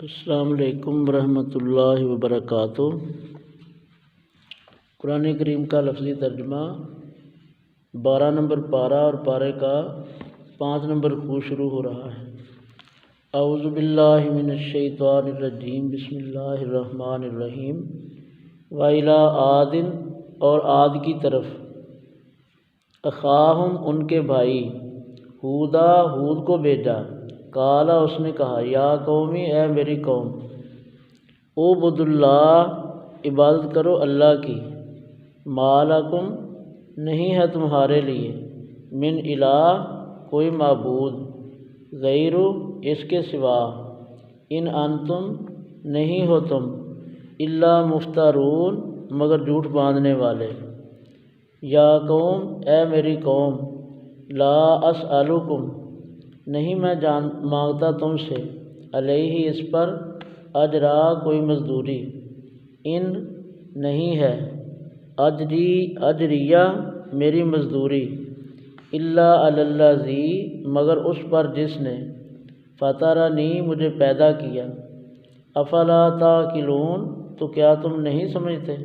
السلام علیکم ورحمۃ اللہ وبرکاتہ۔ قرآن کریم کا لفظی ترجمہ 12 نمبر پارہ اور پارے کا 5 نمبر خو شروع ہو رہا ہے۔ اعوذ باللہ من الشیطان الرجیم، بسم اللہ الرحمن الرحیم۔ وَإِلَىٰ عَادٍ، اور عاد کی طرف، اخاہم ان کے بھائی، ہودا ہود کو بھیجا، قالا اس نے کہا، یا قومی اے میری قوم، اعبدوا اللہ عبادت کرو اللہ کی، ما لکم نہیں ہے تمہارے لیے، من الہ کوئی معبود، غیر اس کے سوا، ان انتم نہیں ہو تم، الا مفترون مگر جھوٹ باندھنے والے۔ یا قوم اے میری قوم، لا اسألکم نہیں میں مانگتا تم سے، علیہ اس پر، اجرا کوئی مزدوری، ان نہیں ہے، اجریہ میری مزدوری، الا علی الذی مگر اس پر جس نے، فطرنی مجھے پیدا کیا، افلا تعقلون تو کیا تم نہیں سمجھتے۔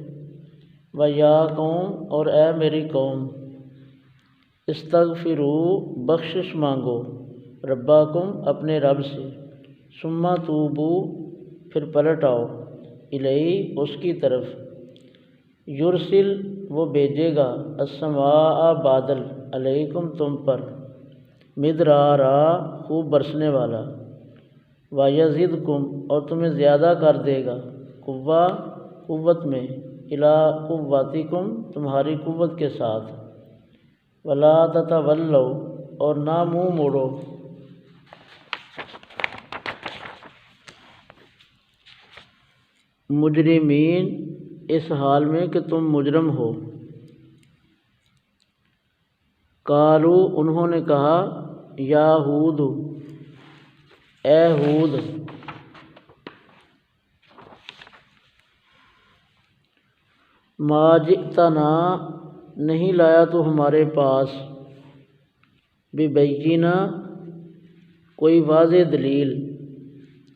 ویا قوم اور اے میری قوم، استغفروا بخشش مانگو، ربکم اپنے رب سے، ثم توبو پھر پلٹ آؤ، الیہ اس کی طرف، یرسل وہ بھیجے گا، السماء بادل، علیکم تم پر، مدرارا خوب برسنے والا، ویزدکم اور تمہیں زیادہ کر دے گا، قوت میں، الی قوتکم تمہاری قوت کے ساتھ، ولا تتولوا اور نہ منہ موڑو، مجرمین اس حال میں کہ تم مجرم ہو۔ قالو انہوں نے کہا، یا ہود اے ہود، ما جئتنا نہیں لایا تو ہمارے پاس، ببینہ کوئی واضح دلیل،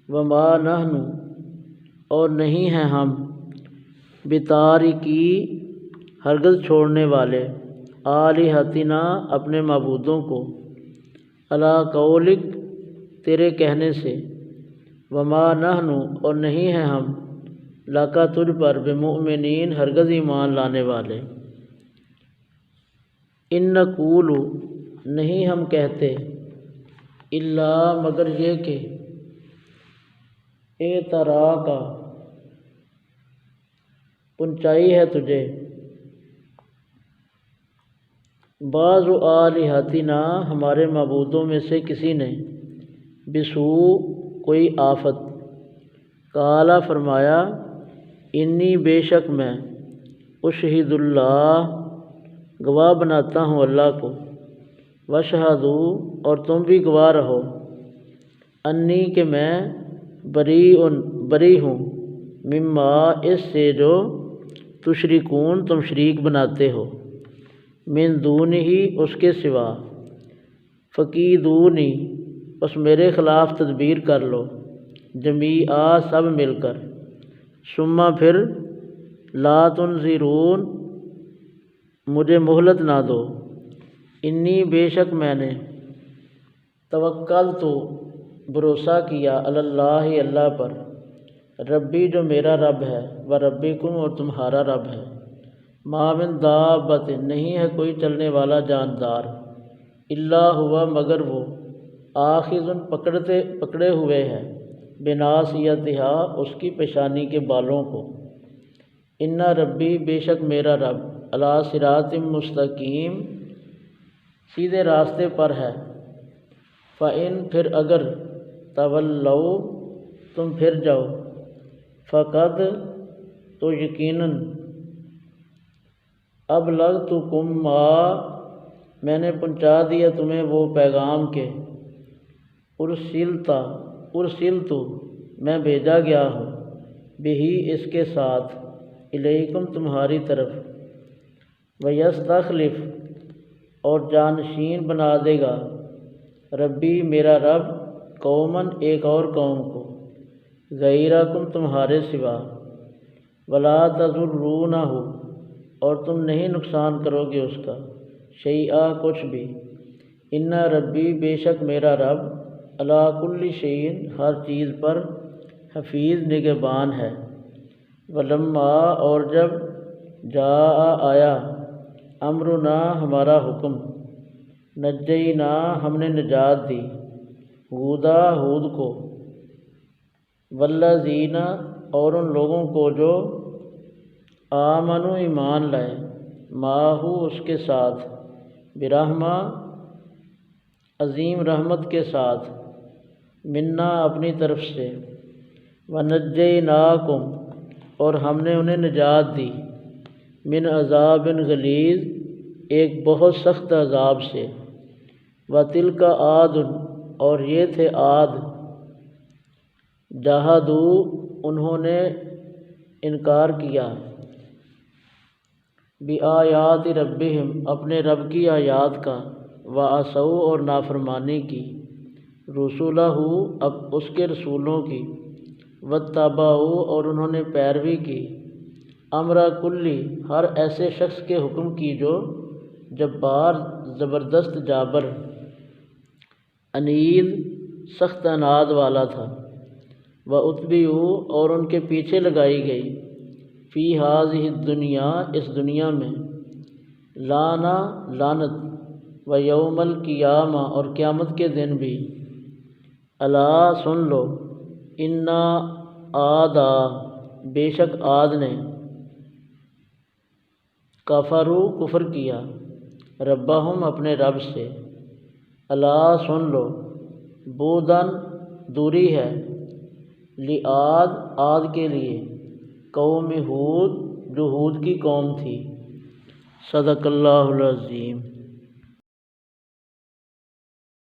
وما نحن اور نہیں ہیں ہم، بتارکی ہرگز چھوڑنے والے، آلہتنا اپنے معبودوں کو، علی قولک تیرے کہنے سے، وما نحن اور نہیں ہیں ہم، لکا تجھ پر، بمؤمنین ہرگز ایمان لانے والے۔ ان نقول نہیں ہم کہتے، الا مگر یہ کہ، اعتراکا پہنچائی ہے تجھے، بعض آلہتنا ہمارے معبودوں میں سے کسی نے، بسوء کوئی آفت، قالا فرمایا، انی بے شک میں، اشہد اللہ گواہ بناتا ہوں اللہ کو، واشہدوا اور تم بھی گواہ رہو، انی کہ میں، بری ہوں، مما اس سے جو، تشرکون تم شریک بناتے ہو، من دونہ اس کے سوا، فکیدونی اس میرے خلاف تدبیر کر لو، جمیعا سب مل کر، ثم پھر، لا تنظرون مجھے مہلت نہ دو، انی بے شک میں نے، توکلت بھروسہ کیا، اللہ اللہ پر، ربی جو میرا رب ہے، و ربکم اور تمہارا رب ہے، ما من دابت نہیں ہے کوئی چلنے والا جاندار، الا ہوا مگر وہ، آخذ پکڑے ہوئے ہے، بناصیتہا اس کی پیشانی کے بالوں کو، ان ربی بے شک میرا رب، علی صراط مستقیم سیدھے راستے پر ہے، فإن پھر اگر، تولوا تم پھر جاؤ، فقد تو یقیناً، ابلغتکم ما میں نے پہنچا دیا تمہیں وہ پیغام کے، ارسلت میں بھیجا گیا ہوں، بہی اس کے ساتھ، الیکم تمہاری طرف، ویستخلف اور جانشین بنا دے گا، ربی میرا رب، قومن ایک اور قوم کو، غیرکم تمہارے سوا، ولا تضرونہ اور تم نہیں نقصان کرو گے اس کا، شیئا کچھ بھی، ان ربی بے شک میرا رب، علی کل شیء ہر چیز پر، حفیظ نگہبان ہے۔ ولما اور جب جاء آیا، امرنا ہمارا حکم، نجینا ہم نے نجات دی، ہودا ہود کو، والذین اور ان لوگوں کو جو آمنوا ایمان لائے، معہو اس کے ساتھ، برحمہ عظیم رحمت کے ساتھ، منا اپنی طرف سے، ونجیناکم اور ہم نے انہیں نجات دی، من عذاب غلیظ ایک بہت سخت عذاب سے، وتلک عاد اور یہ تھے عاد، جاہدوا انہوں نے انکار کیا، بآیات ربہم اپنے رب کی آیات کا، وعصوا اور نافرمانی کی، رسولہ اب اس کے رسولوں کی، واتبعوا اور انہوں نے پیروی کی، امر کلی ہر ایسے شخص کے حکم کی جو جبار زبردست جابر، عنید سخت عناد والا تھا، واتبعوا اور ان کے پیچھے لگائی گئی، فی ہذہ الدنیا اس دنیا میں، لانا لعنت، و یوم القیامہ اور قیامت کے دن بھی، الا سن لو، انا عادا بے شک عاد نے، کفروا کفر کیا، ربہم اپنے رب سے، الا سن لو، بودن دوری ہے، لعاد عاد کے لیے، قوم ہود جو ہود کی قوم تھی۔ صدق اللہ العظیم۔